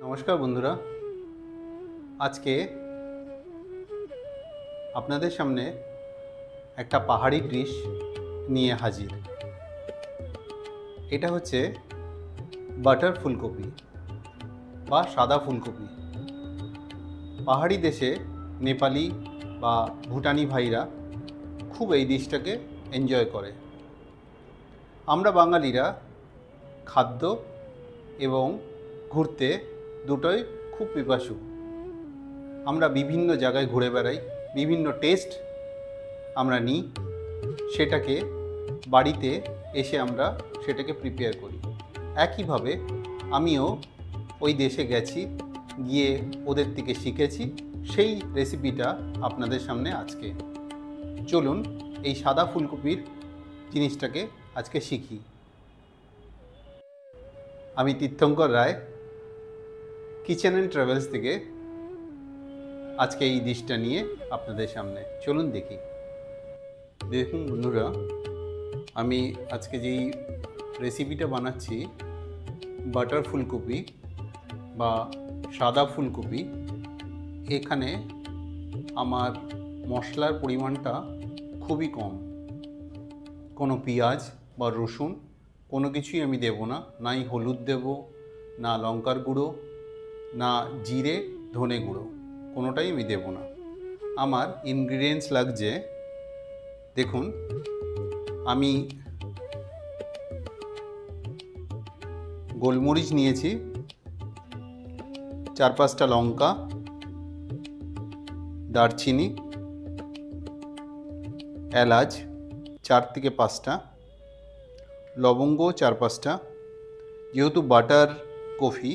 নমস্কার বন্ধুরা, আজকে আপনাদের সামনে একটা পাহাড়ি ডিশ নিয়ে হাজির। এটা হচ্ছে বাটার ফুলকপি বা সাদা ফুলকপি। পাহাড়ি দেশে নেপালি বা ভুটানি ভাইরা খুব এই ডিশটাকে এনজয় করে। আমরা বাঙালিরা খাদ্য এবং ঘুরতে দুটোই খুব পিপাসু। আমরা বিভিন্ন জায়গায় ঘুরে বেড়াই, বিভিন্ন টেস্ট আমরা নিই, সেটাকে বাড়িতে এসে আমরা সেটাকে প্রিপেয়ার করি। একইভাবে আমিও ওই দেশে গেছি, গিয়ে ওদের থেকে শিখেছি। সেই রেসিপিটা আপনাদের সামনে আজকে। চলুন এই সাদা ফুলকপির জিনিসটাকে আজকে শিখি। আমি তীর্থঙ্কর রায়, কিচেন অ্যান্ড ট্রাভেলস থেকে আজকে এই ডিশটা নিয়ে আপনাদের সামনে। চলুন দেখি। দেখুন বন্ধুরা, আমি আজকে যেই রেসিপিটা বানাচ্ছি, বাটার ফুলকপি বা সাদা ফুলকপি, এখানে আমার মশলার পরিমাণটা খুবই কম। কোনো পেঁয়াজ বা রসুন কোনো কিছুই আমি দেব না, নাই হলুদ দেব, না লঙ্কার গুঁড়ো, না জিরে ধনে গুঁড়ো, কোনোটাই আমি দেব না। আমার ইনগ্রিডিয়েন্টস লাগছে, দেখুন, আমি গোলমরিচ নিয়েছি 4-5টা লঙ্কা, দারচিনি, এলাচ 4 থেকে 5টা, লবঙ্গ 4-5টা। যেহেতু বাটার কফি,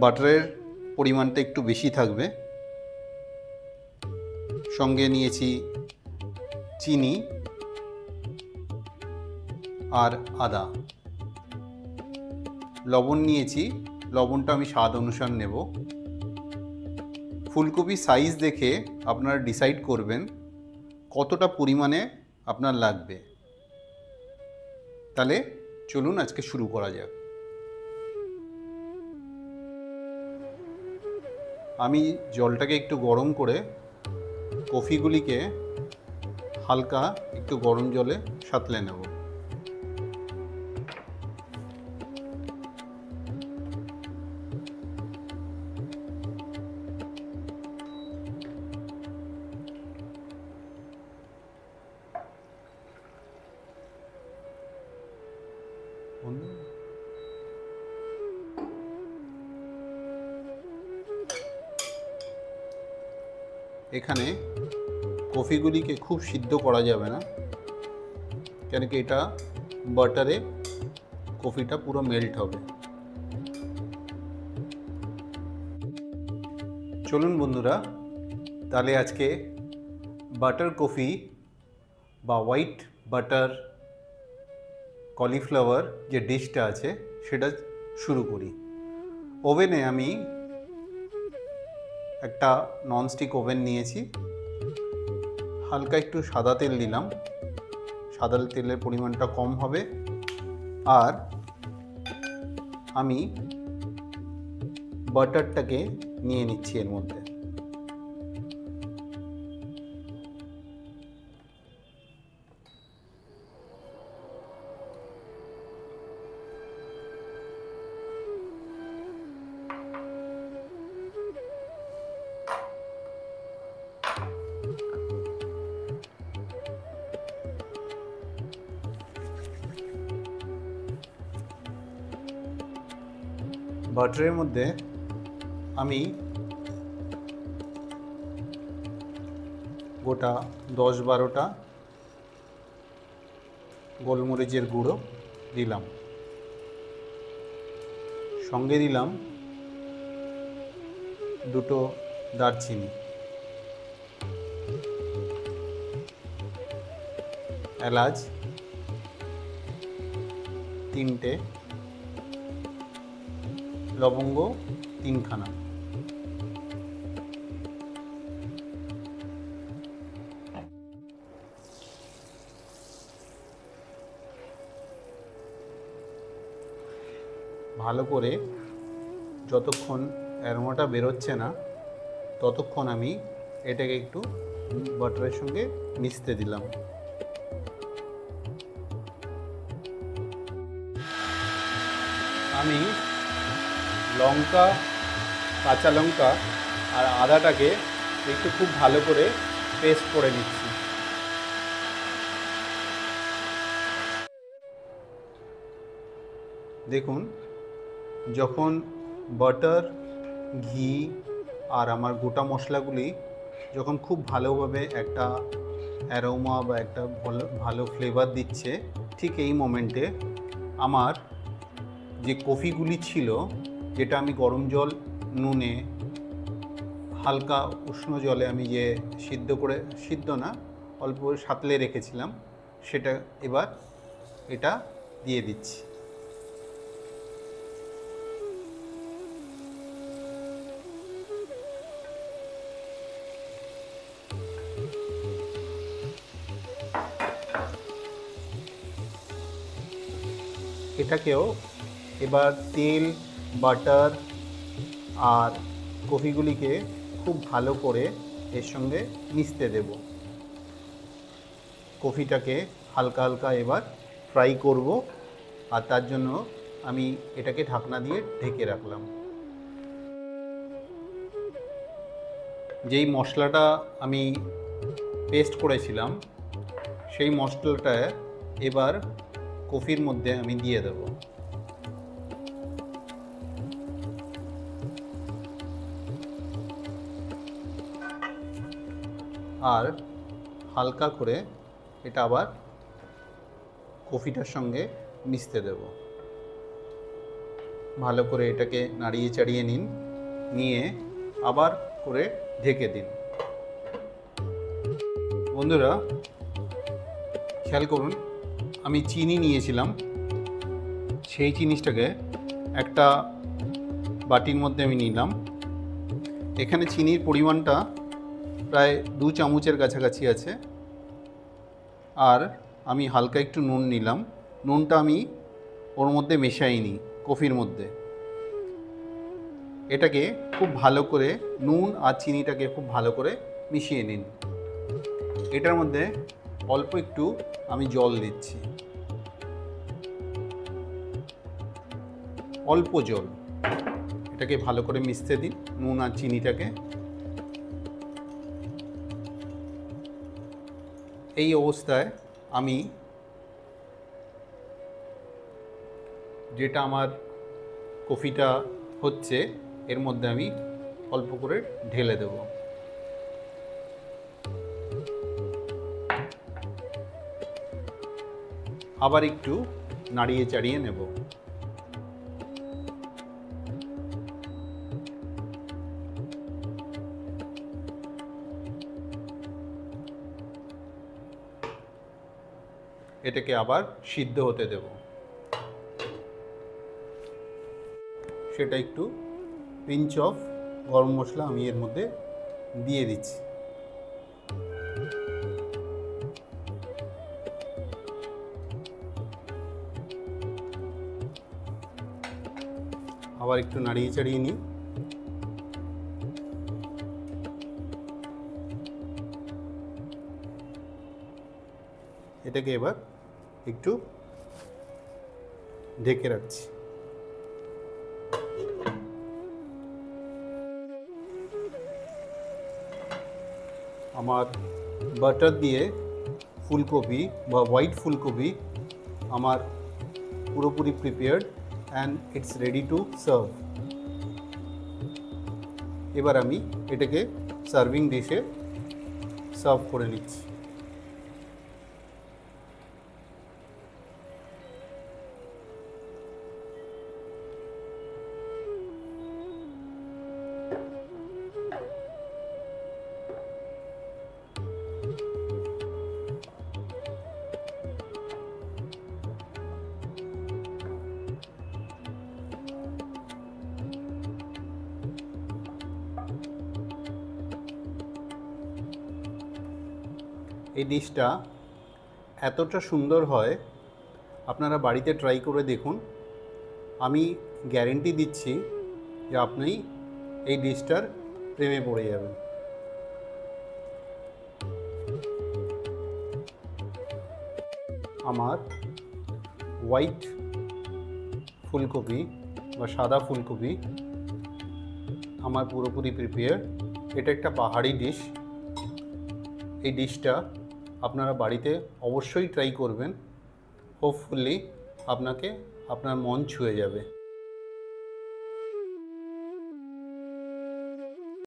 বাটারের পরিমাণটা একটু বেশি থাকবে। সঙ্গে নিয়েছি চিনি আর আদা। লবণ নিয়েছি, লবণটা আমি স্বাদ অনুসার নেব। ফুলকপি সাইজ দেখে আপনারা ডিসাইড করবেন কতটা পরিমাণে আপনার লাগবে। তাহলে চলুন আজকে শুরু করা যাক। আমি জলটাকে একটু গরম করে কফিগুলিকে হালকা একটু গরম জলে সাঁতলে নেব। এখানে কফিগুলিকে খুব সিদ্ধ করা যাবে না, কেন কি এটা বাটারে কফিটা পুরো মেল্ট হবে। চলুন বন্ধুরা, তাহলে আজকে বাটার কফি বা হোয়াইট বাটার কলিফ্লাওয়ার যে ডিশটা আছে সেটা শুরু করি। ওভেনে আমি একটা ননস্টিক ওভেন নিয়েছি, হালকা একটু সাদা তেল দিলাম। সাদা তেলের পরিমাণটা কম হবে। আর আমি বাটারটাকে নিয়ে নিচ্ছি এর মধ্যে। বাটারের মধ্যে আমি গোটা 10-12টা গোলমরিচের গুঁড়ো দিলাম। সঙ্গে দিলাম 2টো দারচিনি, এলাচ 3টে, লবঙ্গ 3খানা। ভালো করে যতক্ষণ অ্যারোমাটা বেরোচ্ছে না ততক্ষণ আমি এটাকে একটু বাটারের সঙ্গে মিশতে দিলাম। আমি লঙ্কা, কাঁচা লঙ্কা আর আদাটাকে একটু খুব ভালো করে পেস্ট করে নিচ্ছি। দেখুন, যখন বাটার, ঘি আর আমার গোটা মশলাগুলি যখন খুব ভালোভাবে একটা অ্যারোমা বা একটা ভালো ফ্লেভার দিচ্ছে, ঠিক এই মোমেন্টে আমার যে কফিগুলি ছিল, যেটা আমি গরম জল, নুনে, হালকা উষ্ণ জলে আমি যে সিদ্ধ না, অল্প সাঁতলে রেখেছিলাম, সেটা এবার এটা দিয়ে দিচ্ছি। এটাকেও এবার তেল, বাটার আর কফিগুলিকে খুব ভালো করে এর সঙ্গে মিশতে দেব। কফিটাকে হালকা হালকা এবার ফ্রাই করব, আর তার জন্য আমি এটাকে ঢাকনা দিয়ে ঢেকে রাখলাম। যেই মশলাটা আমি পেস্ট করেছিলাম, সেই মশলাটা এবার কফির মধ্যে আমি দিয়ে দেব। আর হালকা করে এটা আবার কফিটার সঙ্গে মিশতে দেব। ভালো করে এটাকে নাড়িয়ে চাড়িয়ে নিয়ে আবার করে ঢেকে দিন। বন্ধুরা, খেয়াল করুন, আমি চিনি নিয়েছিলাম, সেই জিনিসটাকে একটা বাটির মধ্যে আমি নিলাম। এখানে চিনির পরিমাণটা প্রায় 2 চামচের কাছাকাছি আছে। আর আমি হালকা একটু নুন নিলাম। নুনটা আমি ওর মধ্যে মেশাইনি, কফির মধ্যে। এটাকে খুব ভালো করে, নুন আর চিনিটাকে খুব ভালো করে মিশিয়ে নিন। এটার মধ্যে অল্প একটু আমি জল দিচ্ছি, অল্প জল। এটাকে ভালো করে মিশতে দিন, নুন আর চিনিটাকে। এই অবস্থায় আমি যেটা আমার কফিটা হচ্ছে, এর মধ্যে আমি অল্প করে ঢেলে দেব। আবার একটু নাড়িয়ে চাড়িয়ে নেব। এটাকে আবার সিদ্ধ হতে দেব। সেটা একটু পিঞ্চ অফ গরম মশলা আমি এর মধ্যে দিয়ে দিচ্ছি। আবার একটু নাড়িয়ে চাড়িয়ে নিই। এটাকে এবার একটু ঢেকে রাখছি। আমার বাটার দিয়ে ফুলকপি বা হোয়াইট ফুলকপি আমার পুরোপুরি prepared and it's ready to serve. এবার আমি এটাকে সার্ভিং ডিশে সার্ভ করে নিচ্ছি। এই ডিশটা এতটা সুন্দর হয়, আপনারা বাড়িতে ট্রাই করে দেখুন। আমি গ্যারেন্টি দিচ্ছি যে আপনি এই ডিশটার প্রেমে পড়ে যাবেন। আমার হোয়াইট ফুলকপি বা সাদা ফুলকপি আমার পুরোপুরি প্রিপেয়ার। এটা একটা পাহাড়ি ডিশ। এই ডিশটা আপনারা বাড়িতে অবশ্যই ট্রাই করবেন। হোপফুলি আপনার মন ছুঁয়ে যাবে।